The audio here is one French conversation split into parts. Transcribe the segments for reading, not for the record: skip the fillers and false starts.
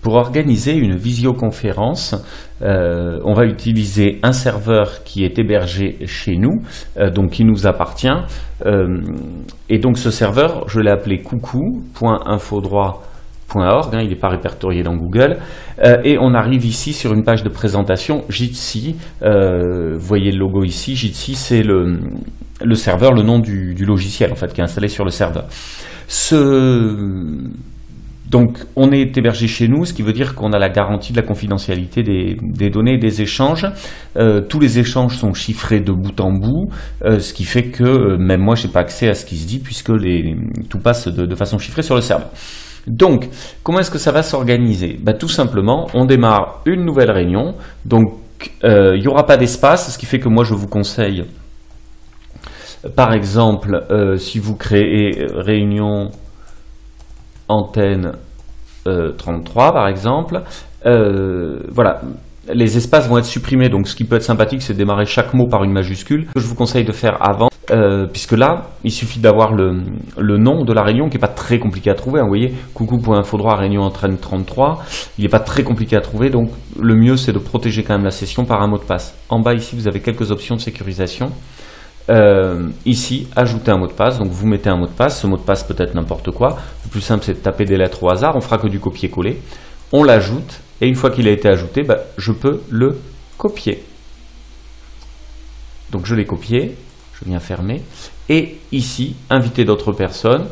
Pour organiser une visioconférence, on va utiliser un serveur qui est hébergé chez nous, donc qui nous appartient. Et donc ce serveur, je l'ai appelé coucou.infodroit.org, il n'est pas répertorié dans Google. Et on arrive ici sur une page de présentation, Jitsi. Vous voyez le logo ici, Jitsi, c'est le serveur, le nom du logiciel en fait, qui est installé sur le serveur. Donc, on est hébergé chez nous, ce qui veut dire qu'on a la garantie de la confidentialité des données et des échanges. Tous les échanges sont chiffrés de bout en bout, ce qui fait que même moi, je n'ai pas accès à ce qui se dit puisque tout passe de façon chiffrée sur le serveur. Donc, comment est-ce que ça va s'organiser? Tout simplement, on démarre une nouvelle réunion. Donc, il n'y aura pas d'espace, ce qui fait que moi, je vous conseille, par exemple, si vous créez réunion antenne 33 par exemple, voilà, les espaces vont être supprimés, donc ce qui peut être sympathique c'est de démarrer chaque mot par une majuscule. Ce que je vous conseille de faire avant, puisque là il suffit d'avoir le nom de la réunion qui n'est pas très compliqué à trouver, vous voyez, coucou.infodroit réunion antenne 33, il n'est pas très compliqué à trouver, donc le mieux c'est de protéger quand même la session par un mot de passe. En bas ici vous avez quelques options de sécurisation. Ici, ajouter un mot de passe, donc vous mettez un mot de passe, ce mot de passe peut être n'importe quoi, le plus simple c'est de taper des lettres au hasard, on fera que du copier-coller, on l'ajoute, et une fois qu'il a été ajouté, je peux le copier. Donc je l'ai copié, je viens fermer, et ici, inviter d'autres personnes,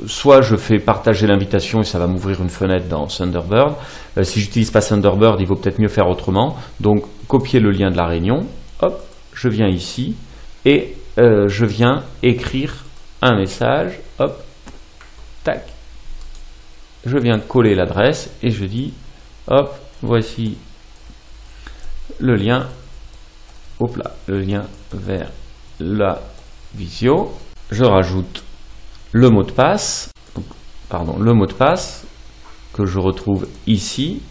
soit je fais partager l'invitation et ça va m'ouvrir une fenêtre dans Thunderbird, si j'utilise pas Thunderbird, il vaut peut-être mieux faire autrement, donc copier le lien de la réunion, hop, je viens ici, et je viens écrire un message, hop, tac, je viens coller l'adresse et je dis, hop, voici le lien, hop là, le lien vers la visio, je rajoute le mot de passe, le mot de passe que je retrouve ici,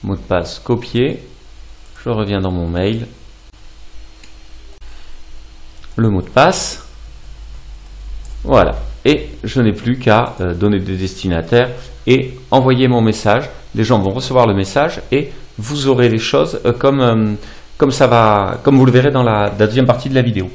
mot de passe copié, je reviens dans mon mail, le mot de passe, voilà, et je n'ai plus qu'à donner des destinataires et envoyer mon message. Les gens vont recevoir le message et vous aurez les choses comme vous le verrez dans la deuxième partie de la vidéo.